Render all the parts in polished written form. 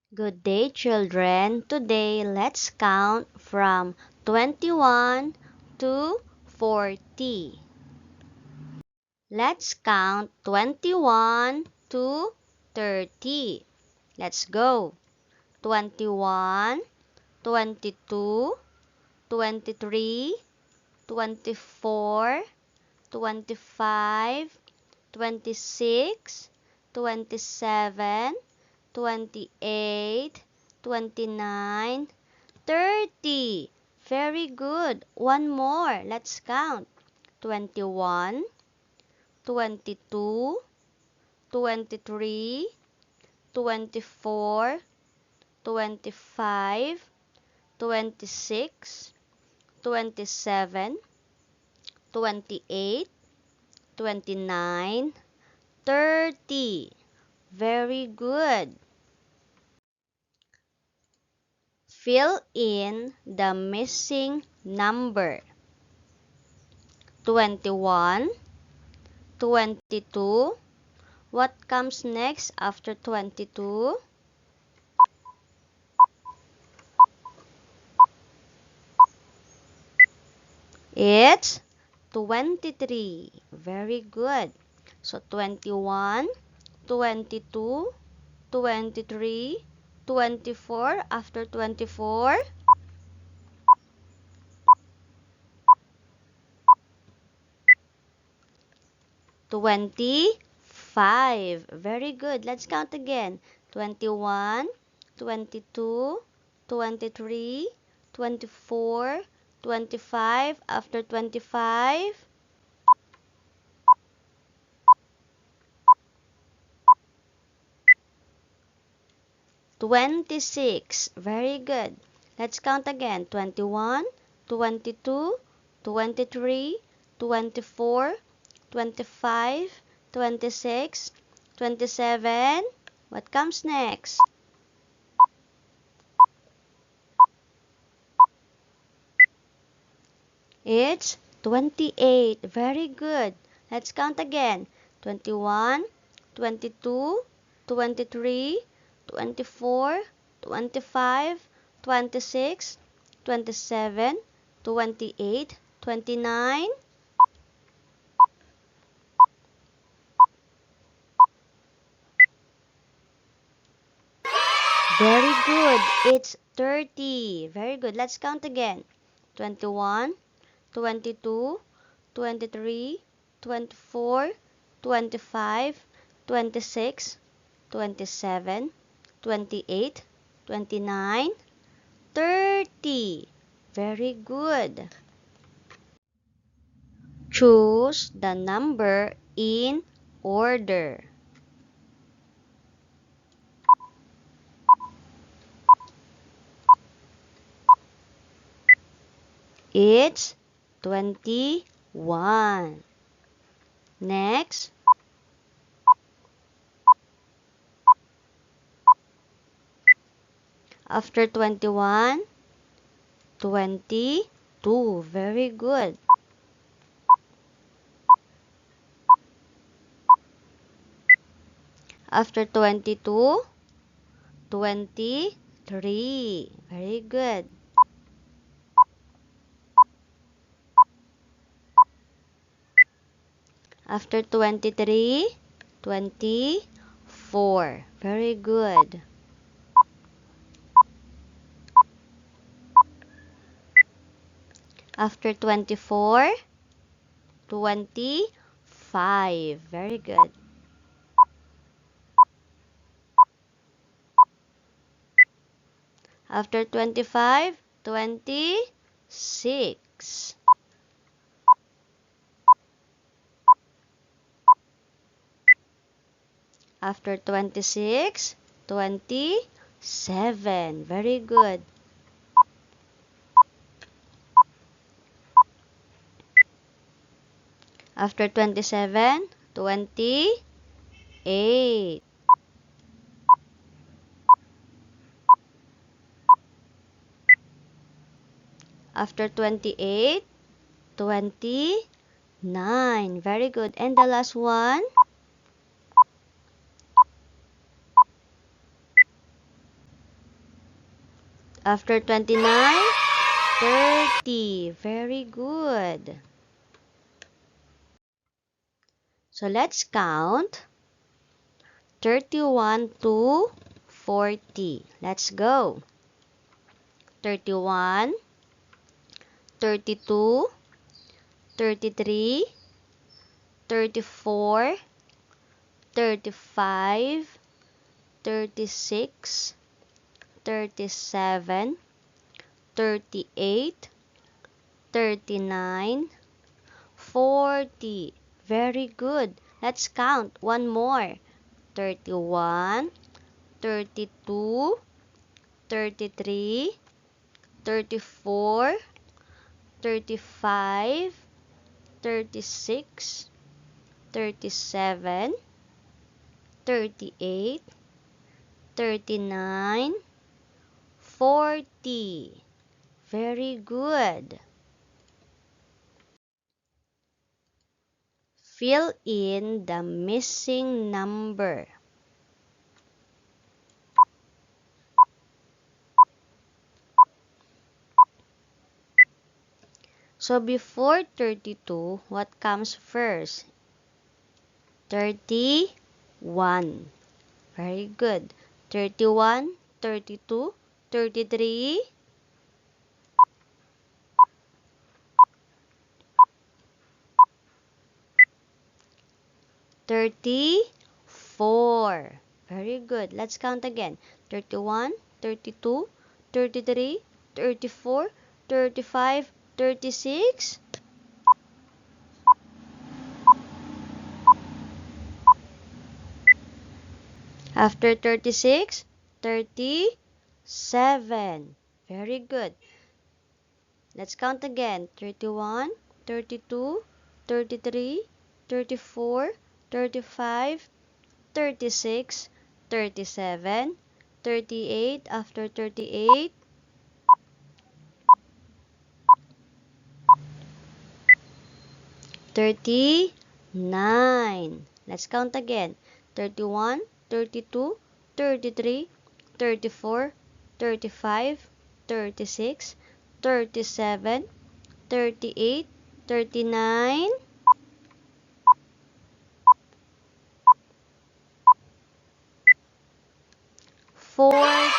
Good day, children. Today, let's count from 21 to 40. Let's count 21 to 30. Let's go. 21, 22, 23, 24, 25, 26, 27, 28, 29, 30. Very good. One more. Let's count. 21, 22, 23, 24, 25, 26, 27, 28, 29, 30. Very good. Fill in the missing number. 21, 22. What comes next after 22? It's 23. Very good. So 21, 22, 23, 24. After 24, 25. Very good. Let's count again. 21, 22, 23, 24, 25. After 25, 26. Very good. Let's count again. 21, 22, 23, 24, 25, 26, 27. What comes next? It's 28. Very good. Let's count again. 21, 22, 23, 24, 25, 26, 27, 28, 29. Very good. It's 30. Very good. Let's count again. 21, 22, 23, 24, 25, 26, 27, 28, 29, 30. Very good. Choose the number in order. It's 21. Next, after 21, 22. Very good. After 22, 23. Very good. After 23, 24. Very good. After 24, 25. Very good. After 25, 26. After 26, 27. Very good. After 27, 28. After 28, 29. Very good. And the last one, After 29, 30. Very good. So let's count 31 to 40. Let's go. 31, 32, 33, 34, 35, 36, 37, 38, 39, 40. Very good. Let's count one more. 31, 32, 33, 34, 35, 36, 37, 38, 39, 40. Very good. Fill in the missing number. So before 32, what comes first? 31. Very good. 31, 32, 33, 34. Very good. Let's count again. 31, 32, 33, 34, 35, 36. After 36, 37. Very good. Let's count again. 31, 32, 33, 34, 35, 36, 37, 38. After 38, 39. Let's count again. 31, 32, 33, 34, 35, 36, 37, 38, 39, 40.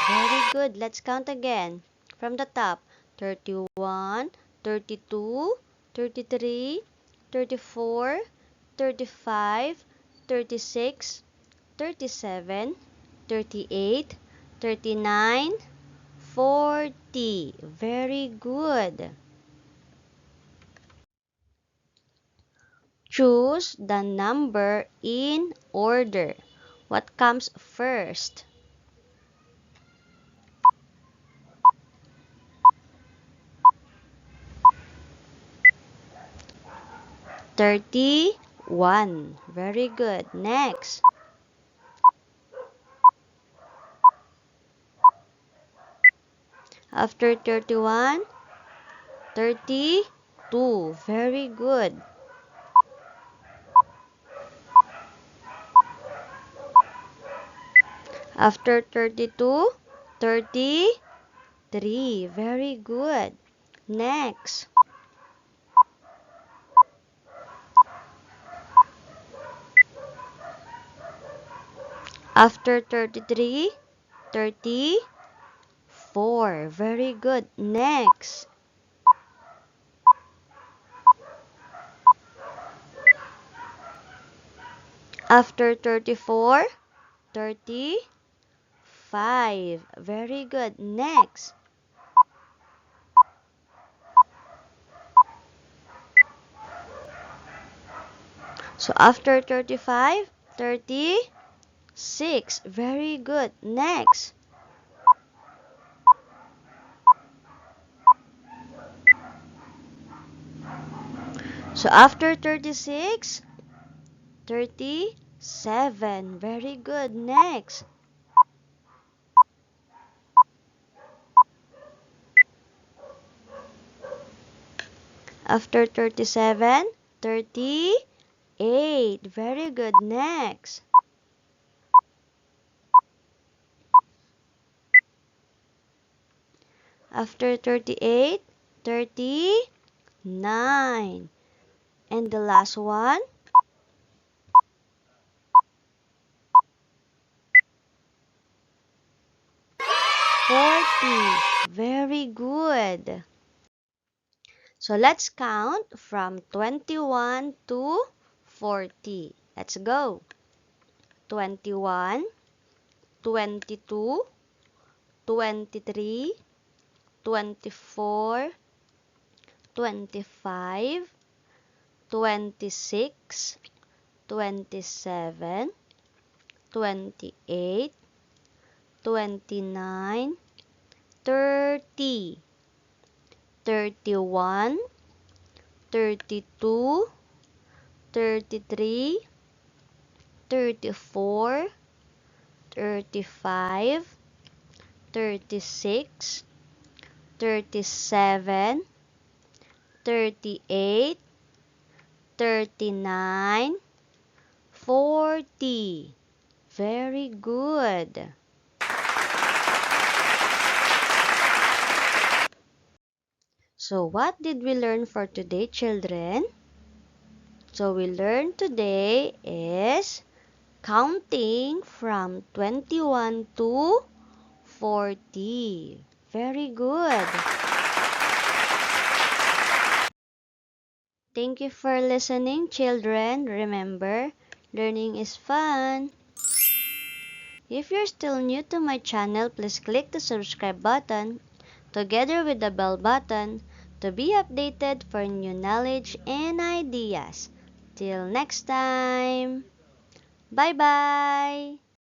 Very good. Let's count again. From the top. 31, 32, 33, 34, 35, 36, 37, 38, 39, 40. Very good. Choose the number in order. What comes first? 31. Very good. Next. After 31, 32. Very good. After 32, 33. Very good. Next. After 33, 34. Very good. Next. After 34, 35. Very good. Next. So after 35, 36. Very good. Next. So after 36, 37. Very good. Next. After 37, 38. Very good. Next. After 38, 39. And the last one, 40. Very good. So let's count from 21 to 40. Let's go. 21, 22, 23, 24, 25, 26, 27, 28, 29, 30, 31, 32, 33, 34, 35, 36, 37, 38, 39, 40. Very good. So what did we learn for today, children? So we learned today is counting from 21 to 40. Very good. Thank you for listening, children. Remember, learning is fun. If you're still new to my channel, please click the subscribe button together with the bell button to be updated for new knowledge and ideas. Till next time. Bye-bye.